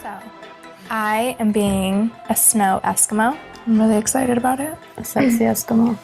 So, I am being a snow Eskimo. I'm really excited about it. A sexy Eskimo.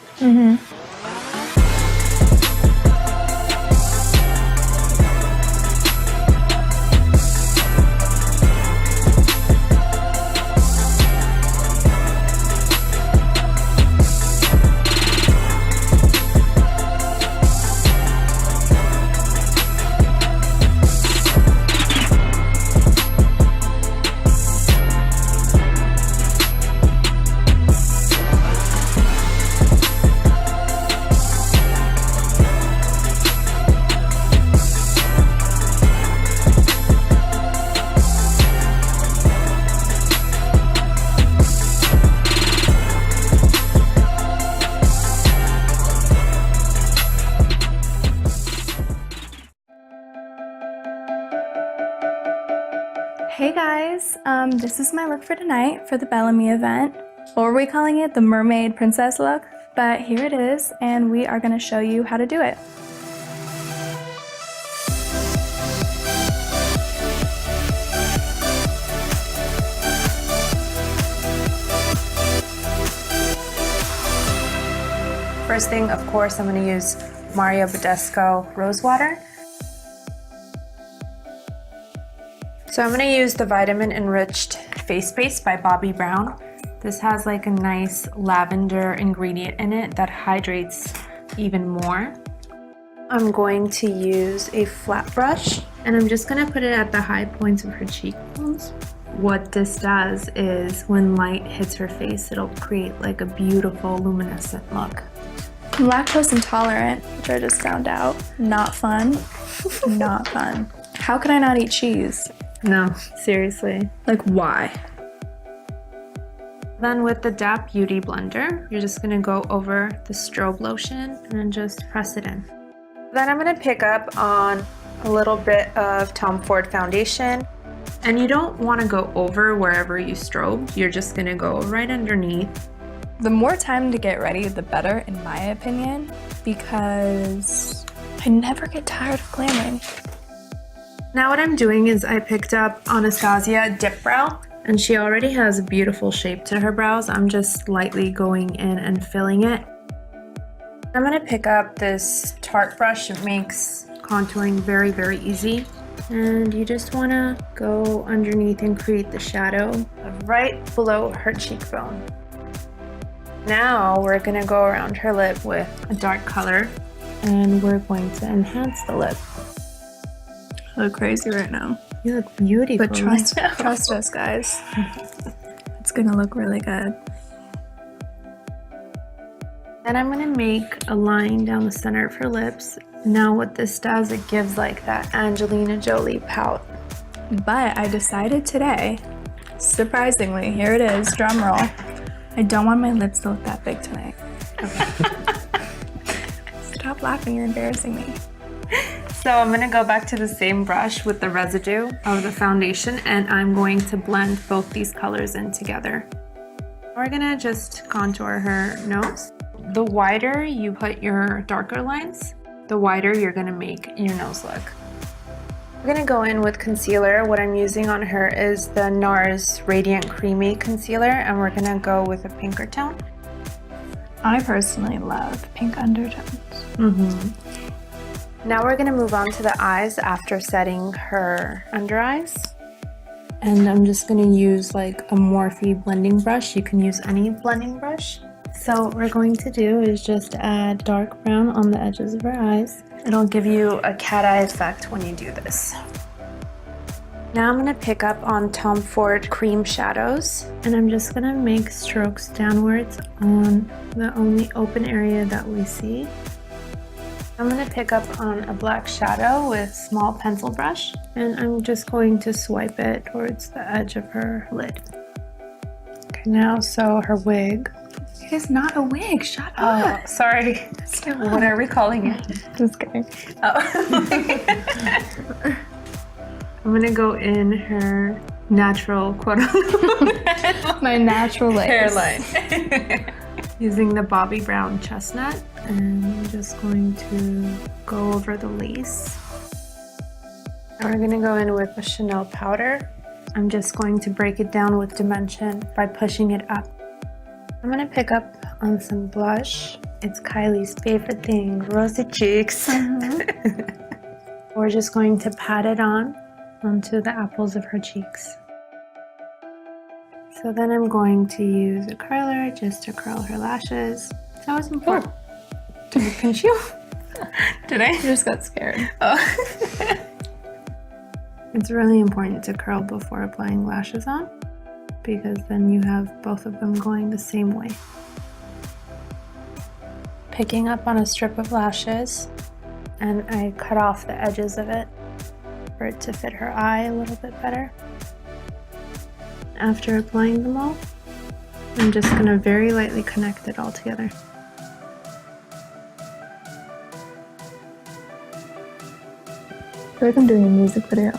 Hey guys, this is my look for tonight for the Bellamy event. Or were we calling it the mermaid princess look? But here it is, and we are gonna show you how to do it. First thing, of course, I'm going to use Mario Badescu Rose Water. So I'm going to use the Vitamin Enriched Face Paste by Bobbi Brown. This has like a nice lavender ingredient in it that hydrates even more. I'm going to use a flat brush and I'm just going to put it at the high points of her cheekbones. What this does is when light hits her face, it'll create like a beautiful luminescent look. I'm lactose intolerant, which I just found out. Not fun. Not fun. How can I not eat cheese? No, seriously. Like, why? Then with the DAP Beauty Blender, you're just gonna go over the strobe lotion and then just press it in. Then I'm gonna pick up on a little bit of Tom Ford foundation. And you don't wanna go over wherever you strobe. You're just gonna go right underneath. The more time to get ready, the better, in my opinion, because I never get tired of glamming. Now what I'm doing is I picked up Anastasia Dip Brow, and she already has a beautiful shape to her brows. I'm just lightly going in and filling it. I'm gonna pick up this Tarte brush. It makes contouring very, very easy. And you just wanna go underneath and create the shadow right below her cheekbone. Now we're gonna go around her lip with a dark color and we're going to enhance the lip. I look crazy right now. You look beautiful. But trust us, guys. It's gonna look really good. Then I'm gonna make a line down the center of her lips. Now what this does, it gives like that Angelina Jolie pout. But I decided today, surprisingly, here it is, drum roll, I don't want my lips to look that big tonight. Okay. Stop laughing, you're embarrassing me. So I'm gonna go back to the same brush with the residue of the foundation and I'm going to blend both these colors in together. We're gonna just contour her nose. The wider you put your darker lines, the wider you're gonna make your nose look. We're gonna go in with concealer. What I'm using on her is the NARS Radiant Creamy Concealer and we're gonna go with a pinker tone. I personally love pink undertones. Now we're gonna move on to the eyes after setting her under eyes. And I'm just gonna use like a Morphe blending brush. You can use any blending brush. So what we're going to do is just add dark brown on the edges of her eyes. It'll give you a cat eye effect when you do this. Now I'm gonna pick up on Tom Ford Cream Shadows and I'm just gonna make strokes downwards on the only open area that we see. I'm going to pick up on a black shadow with small pencil brush and I'm just going to swipe it towards the edge of her lid. Okay, now so her wig. It is not a wig, shut up. Oh, sorry. What are we calling it? Just kidding. Oh. I'm going to go in her natural My natural lace. hairline. Using the Bobbi Brown Chestnut. And I'm just going to go over the lace. Now we're going to go in with a Chanel powder I'm just going to break it down with dimension by pushing it up. I'm gonna pick up on some blush. It's Kylie's favorite thing, rosy cheeks. We're just going to pat it on onto the apples of her cheeks. So then I'm going to use a curler just to curl her lashes. That was important. Did you pinch you? Did I? I just got scared. Oh. It's really important to curl before applying lashes on, because then you have both of them going the same way. Picking up on a strip of lashes, and I cut off the edges of it for it to fit her eye a little bit better. After applying them all, I'm just going to very lightly connect it all together. I feel like I'm doing a music video.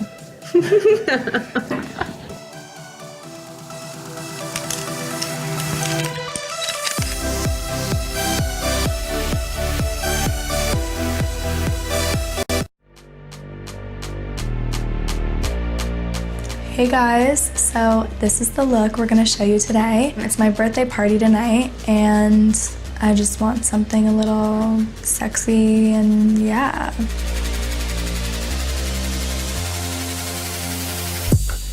Hey guys, so this is the look we're gonna show you today. It's my birthday party tonight and I just want something a little sexy and yeah.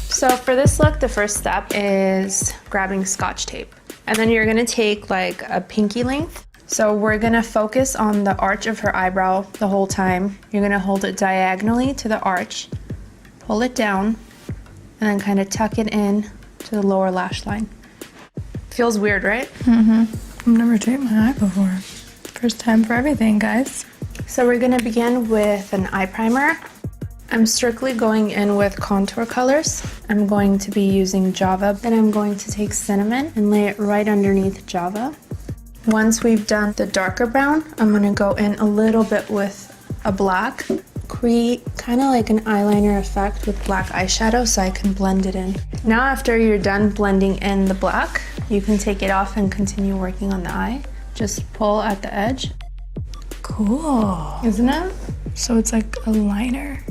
So for this look, the first step is grabbing Scotch tape. And then you're gonna take like a pinky length. So we're gonna focus on the arch of her eyebrow the whole time. You're gonna hold it diagonally to the arch, pull it down, and then kind of tuck it in to the lower lash line. Feels weird, right? I've never taped my eye before. First time for everything, guys. So we're gonna begin with an eye primer. I'm strictly going in with contour colors. I'm going to be using Java. Then I'm going to take Cinnamon and lay it right underneath Java. Once we've done the darker brown, I'm gonna go in a little bit with a black. Create kind of like an eyeliner effect with black eyeshadow so I can blend it in. Now after you're done blending in the black, you can take it off and continue working on the eye. Just pull at the edge. Cool. Isn't it? So it's like a liner.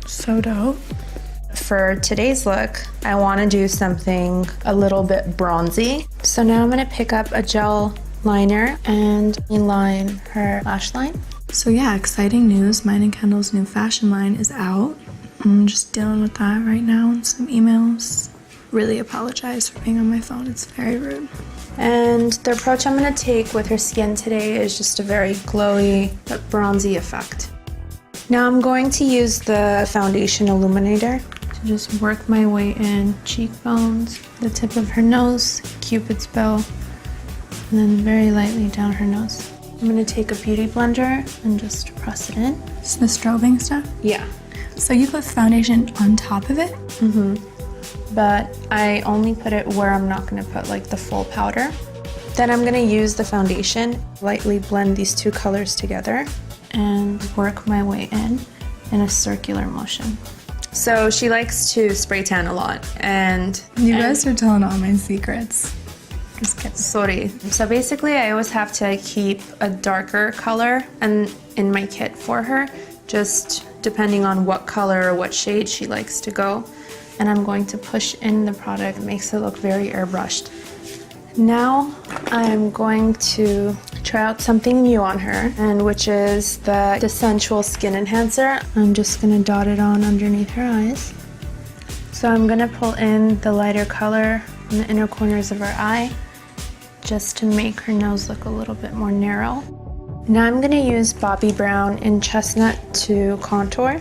So dope. For today's look, I want to do something a little bit bronzy. So now I'm going to pick up a gel liner and line her lash line. So yeah, exciting news. Mine and Kendall's new fashion line is out. I'm just dealing with that right now and some emails. Really apologize for being on my phone. It's very rude. And the approach I'm going to take with her skin today is just a very glowy but bronzy effect. Now I'm going to use the foundation illuminator to just work my way in cheekbones, the tip of her nose, Cupid's bow, and then very lightly down her nose. I'm going to take a beauty blender and just press it in. It's the strobing stuff? Yeah. So you put foundation on top of it? But I only put it where I'm not going to put like the full powder. Then I'm going to use the foundation, lightly blend these two colors together and work my way in a circular motion. So she likes to spray tan a lot and You guys are telling all my secrets. Just kidding. Sorry. So basically I always have to keep a darker color and in my kit for her, just depending on what color or what shade she likes to go. And I'm going to push in the product, it makes it look very airbrushed. Now I'm going to try out something new on her, and which is the Sensual Skin Enhancer. I'm just gonna dot it on underneath her eyes. So I'm gonna pull in the lighter color in the inner corners of her eye, just to make her nose look a little bit more narrow. Now I'm gonna use Bobbi Brown in Chestnut to contour.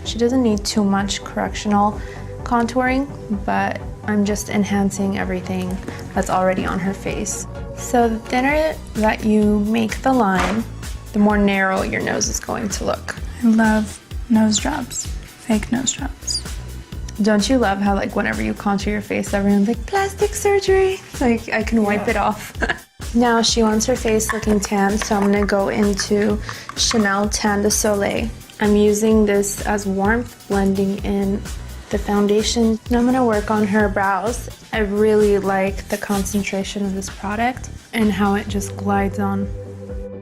She doesn't need too much correctional contouring, but I'm just enhancing everything that's already on her face. So the thinner that you make the line, the more narrow your nose is going to look. I love nose jobs. Fake nose jobs. Don't you love how like whenever you contour your face, everyone's like, plastic surgery? Like I can wipe it off. Now she wants her face looking tan, so I'm gonna go into Chanel Tan de Soleil. I'm using this as warmth, blending in the foundation. Now I'm gonna work on her brows. I really like the concentration of this product and how it just glides on.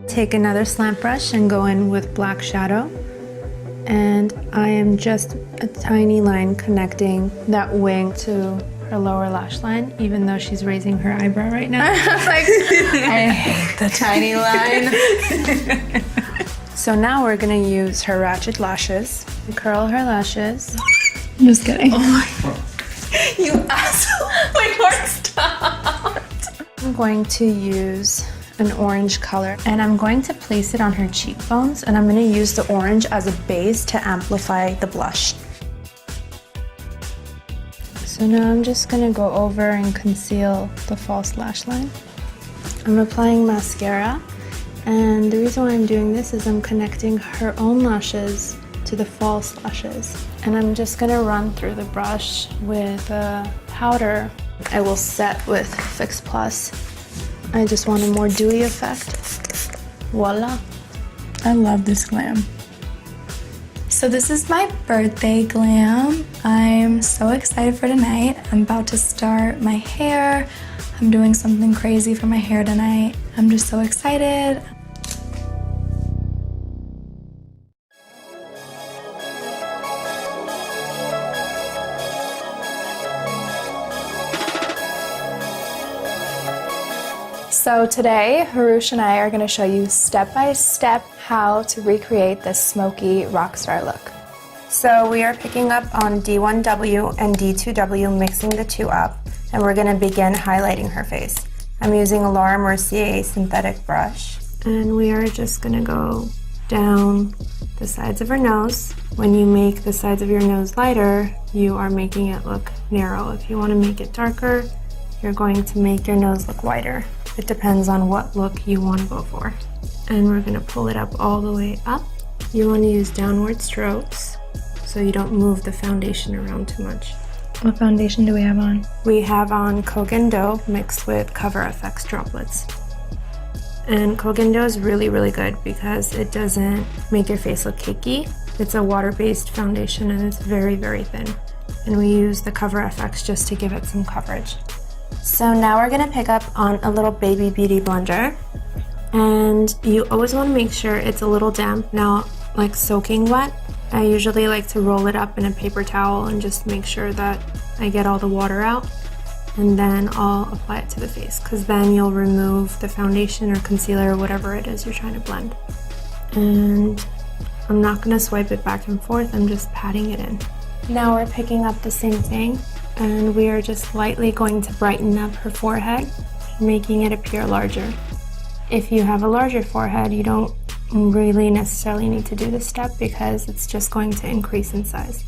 Take another slant brush and go in with black shadow. And I am just a tiny line connecting that wing to her lower lash line, even though she's raising her eyebrow right now. Like, I hate the tiny line. So now we're gonna use her ratchet lashes. Curl her lashes. Just kidding. Oh my. You asshole. My heart stopped. I'm going to use an orange color and I'm going to place it on her cheekbones, and I'm going to use the orange as a base to amplify the blush. So now I'm just going to go over and conceal the false lash line. I'm applying mascara, and the reason why I'm doing this is I'm connecting her own lashes to the false lashes. And I'm just going to run through the brush with a powder. I will set with Fix Plus. I just want a more dewy effect. Voila. I love this glam. So this is my birthday glam. I'm so excited for tonight. I'm about to start my hair. I'm doing something crazy for my hair tonight. I'm just so excited. So today, Harush and I are going to show you step by step how to recreate this smoky rock star look. So we are picking up on D1W and D2W, mixing the two up, and we're going to begin highlighting her face. I'm using a Laura Mercier synthetic brush, and we are just going to go down the sides of her nose. When you make the sides of your nose lighter, you are making it look narrow. If you want to make it darker, you're going to make your nose look wider. It depends on what look you want to go for. And we're going to pull it up all the way up. You want to use downward strokes so you don't move the foundation around too much. What foundation do we have on? We have on Kogan Dough mixed with Cover FX droplets. And Kogan Dough is really, really good because it doesn't make your face look cakey. It's a water-based foundation and it's very, very thin. And we use the Cover FX just to give it some coverage. So now we're gonna pick up on a little baby beauty blender, and you always wanna make sure it's a little damp. Now, like soaking wet, I usually like to roll it up in a paper towel and just make sure that I get all the water out, and then I'll apply it to the face, because then you'll remove the foundation or concealer or whatever it is you're trying to blend. And I'm not gonna swipe it back and forth, I'm just patting it in. Now we're picking up the same thing, and we are just lightly going to brighten up her forehead, making it appear larger. If you have a larger forehead, you don't really necessarily need to do this step because it's just going to increase in size.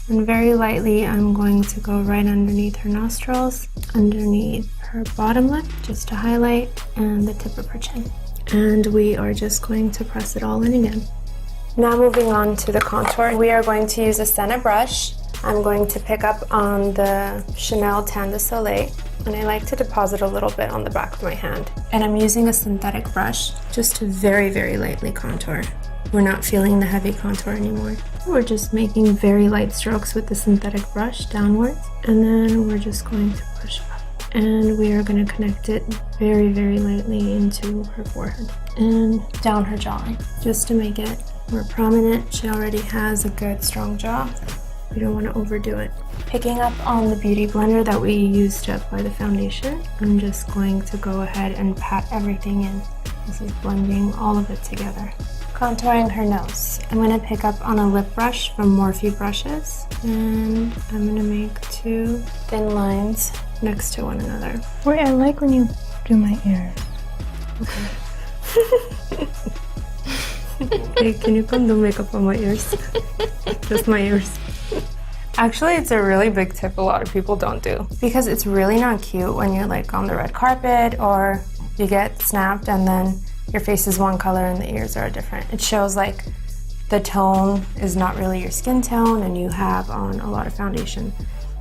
And very lightly, I'm going to go right underneath her nostrils, underneath her bottom lip, just to highlight, and the tip of her chin. And we are just going to press it all in again. Now moving on to the contour, we are going to use a Senna brush. I'm going to pick up on the Chanel Tan de Soleil, and I like to deposit a little bit on the back of my hand. And I'm using a synthetic brush just to very, very lightly contour. We're not feeling the heavy contour anymore. We're just making very light strokes with the synthetic brush downwards, and then we're just going to push up. And we are going to connect it very, very lightly into her forehead and down her jawline, just to make it more prominent. She already has a good, strong jaw. We don't want to overdo it. Picking up on the beauty blender that we used to apply the foundation, I'm just going to go ahead and pat everything in. This is blending all of it together. Contouring her nose. I'm going to pick up on a lip brush from Morphe brushes, and I'm going to make two thin lines next to one another. Wait, I like when you do my ears. Okay. Hey, can you come do makeup on my ears? Just my ears. Actually, it's a really big tip a lot of people don't do, because it's really not cute when you're like on the red carpet or you get snapped and then your face is one color and the ears are different. It shows like the tone is not really your skin tone and you have on a lot of foundation.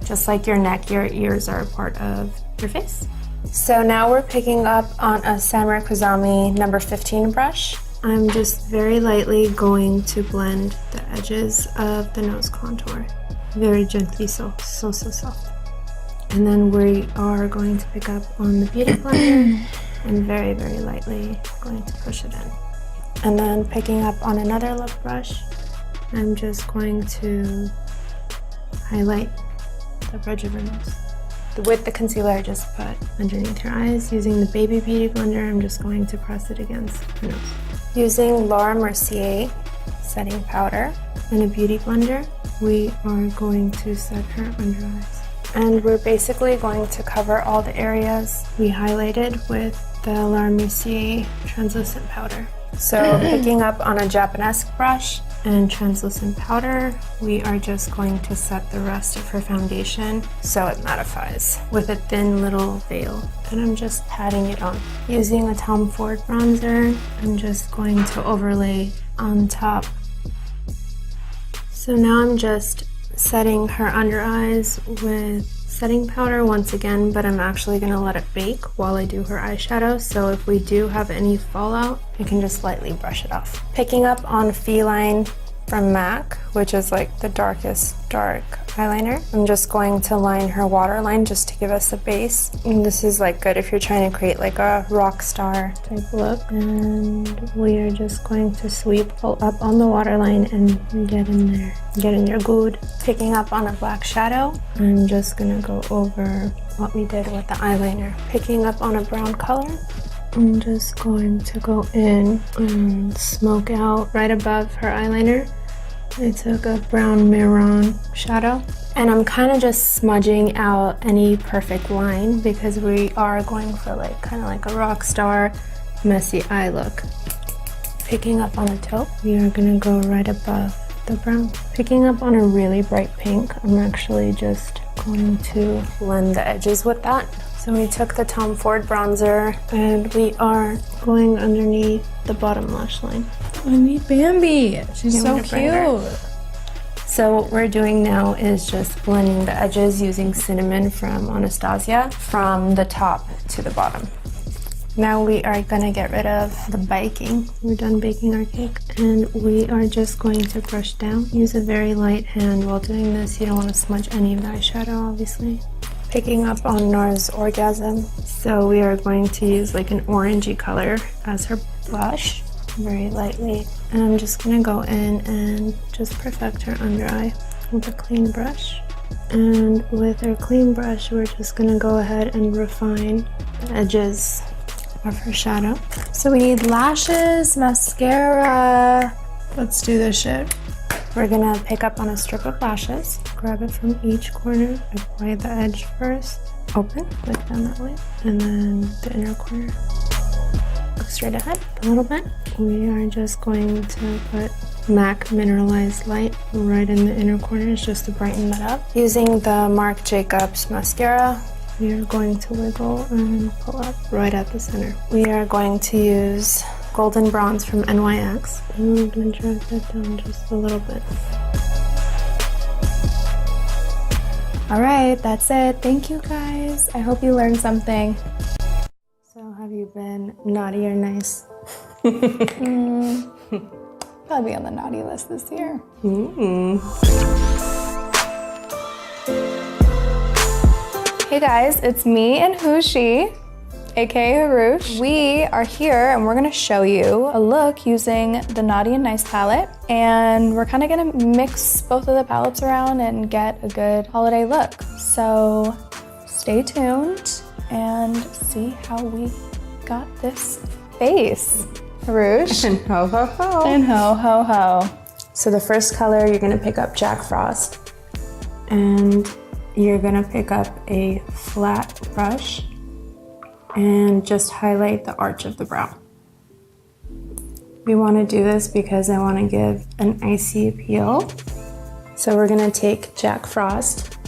Just like your neck, your ears are a part of your face. So now we're picking up on a Samurai Kozami number 15 brush. I'm just very lightly going to blend the edges of the nose contour. Very gently, so soft. And then we are going to pick up on the beauty blender and very, very lightly going to push it in. And then picking up on another lip brush, I'm just going to highlight the bridge of her nose. With the concealer I just put underneath her eyes, using the Baby Beauty blender, I'm just going to press it against her nose. Using Laura Mercier setting powder and a beauty blender, we are going to set her under eyes. And we're basically going to cover all the areas we highlighted with the Laura Mercier translucent powder. So picking up on a Japanesque brush and translucent powder, we are just going to set the rest of her foundation so it mattifies with a thin little veil. And I'm just patting it on. Using a Tom Ford bronzer, I'm just going to overlay on top. So now I'm just setting her under eyes with setting powder once again, but I'm actually going to let it bake while I do her eyeshadow, so if we do have any fallout, I can just lightly brush it off. Picking up on Feline from MAC, which is like the darkest dark eyeliner, I'm just going to line her waterline just to give us a base. And this is like good if you're trying to create like a rock star type look. And we are just going to sweep up on the waterline and get in there. Get in there good. Picking up on a black shadow, I'm just gonna go over what we did with the eyeliner. Picking up on a brown color, I'm just going to go in and smoke out right above her eyeliner. I took a brown Miron shadow and I'm kind of just smudging out any perfect line because we are going for like kind of like a rock star messy eye look. Picking up on a taupe, we are going to go right above the brown. Picking up on a really bright pink, I'm actually just going to blend the edges with that. So we took the Tom Ford bronzer and we are going underneath the bottom lash line. I need Bambi. She's so cute. So what we're doing now is just blending the edges using cinnamon from Anastasia from the top to the bottom. Now we are gonna get rid of the baking. We're done baking our cake and we are just going to brush down. Use a very light hand while doing this. You don't want to smudge any of the eyeshadow, obviously. Picking up on Nars Orgasm. So we are going to use like an orangey color as her blush, very lightly. And I'm just gonna go in and just perfect her under eye with a clean brush. And with our clean brush, we're just gonna go ahead and refine the edges of her shadow. So we need lashes, mascara. Let's do this shit. We're gonna pick up on a strip of lashes, grab it from each corner, apply the edge first, open, click down that way, and then the inner corner. Go straight ahead a little bit. We are just going to put MAC Mineralized Light right in the inner corners just to brighten that up. Using the Marc Jacobs mascara, we are going to wiggle and pull up right at the center. We are going to use Golden Bronze from NYX. And I'm going to drag that down just a little bit. All right, that's it. Thank you guys. I hope you learned something. So have you been naughty or nice? Probably be on the naughty list this year. Hey guys, it's me and Who's She, aka Harush. We are here and we're gonna show you a look using the Naughty and Nice palette. And we're kind of gonna mix both of the palettes around and get a good holiday look. So stay tuned and see how we got this face. Harush. And ho ho ho. And ho ho ho. So the first color, you're gonna pick up Jack Frost. And you're gonna pick up a flat brush and just highlight the arch of the brow. We wanna do this because I wanna give an icy appeal. So we're gonna take Jack Frost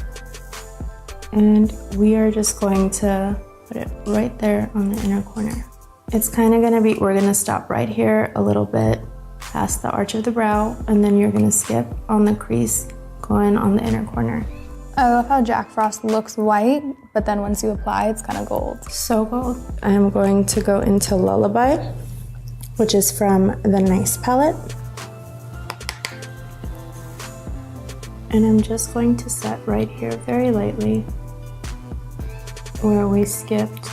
and we are just going to put it right there on the inner corner. It's kind of gonna be, we're gonna stop right here a little bit past the arch of the brow and then you're gonna skip on the crease going on the inner corner. I love how Jack Frost looks white, but then once you apply, it's kind of gold. So gold. I'm going to go into Lullaby, which is from the Nice palette. And I'm just going to set right here very lightly where we skipped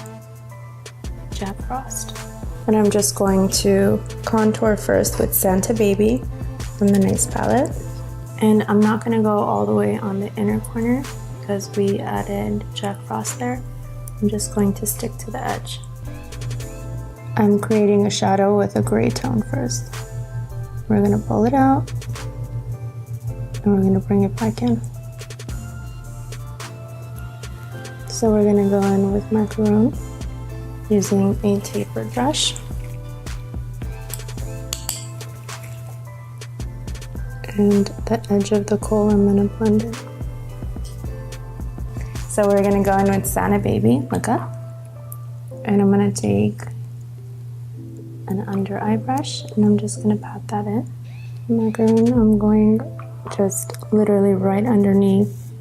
Jack Frost. And I'm just going to contour first with Santa Baby from the Nice palette. And I'm not gonna go all the way on the inner corner because we added Jack Frost there. I'm just going to stick to the edge. I'm creating a shadow with a gray tone first. We're gonna pull it out and we're gonna bring it back in. So we're gonna go in with macaroon using a tapered brush. And the edge of the kohl I'm gonna blend it. So we're gonna go in with Santa Baby, look up. And I'm gonna take an under eye brush and I'm just gonna pat that in. Macaroon, I'm going just literally right underneath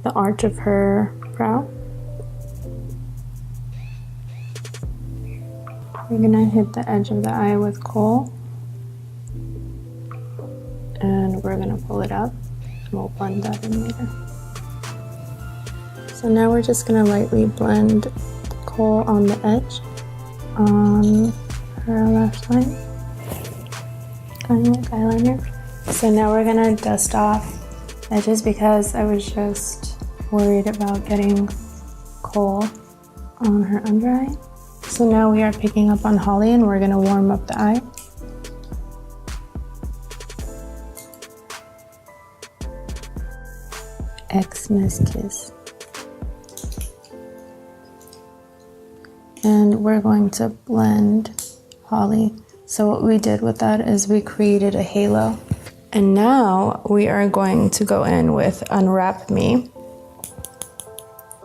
the arch of her brow. We're gonna hit the edge of the eye with kohl. And we're gonna pull it up and we'll blend that in later. So now we're just gonna lightly blend the kohl on the edge on her lash line, kind of like eyeliner. So now we're gonna dust off edges because I was just worried about getting kohl on her under eye. So now we are picking up on Holly and we're gonna warm up the eye. Xmas kiss. And we're going to blend Holly. So what we did with that is we created a halo. And now we are going to go in with Unwrap Me.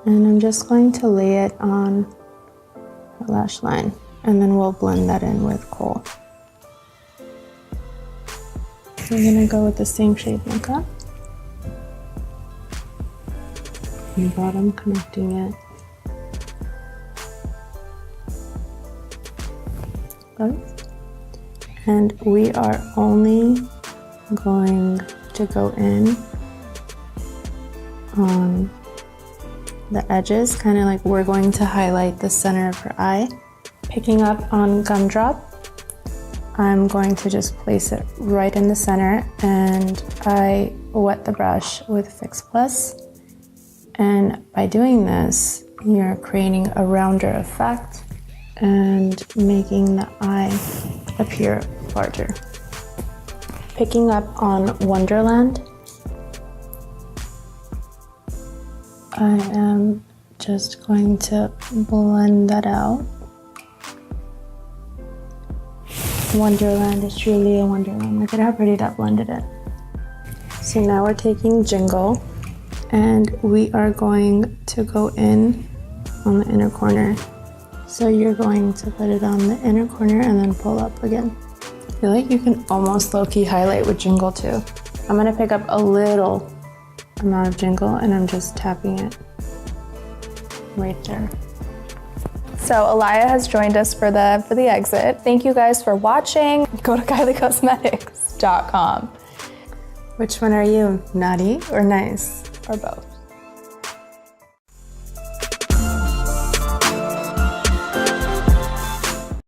And I'm just going to lay it on the lash line. And then we'll blend that in with kohl. We're gonna go with the same shade makeup. The bottom, connecting it. And we are only going to go in on the edges, kind of like we're going to highlight the center of her eye. Picking up on Gumdrop, I'm going to just place it right in the center and I wet the brush with Fix Plus. And by doing this, you're creating a rounder effect and making the eye appear larger. Picking up on Wonderland, I am just going to blend that out. Wonderland is truly a wonderland. Look at how pretty that blended it. So now we're taking Jingle and we are going to go in on the inner corner. So you're going to put it on the inner corner and then pull up again. I feel like you can almost low-key highlight with Jingle too. I'm gonna pick up a little amount of Jingle and I'm just tapping it right there. So Alaya has joined us for the exit. Thank you guys for watching. Go to KylieCosmetics.com. Which one are you, naughty or nice? Or both.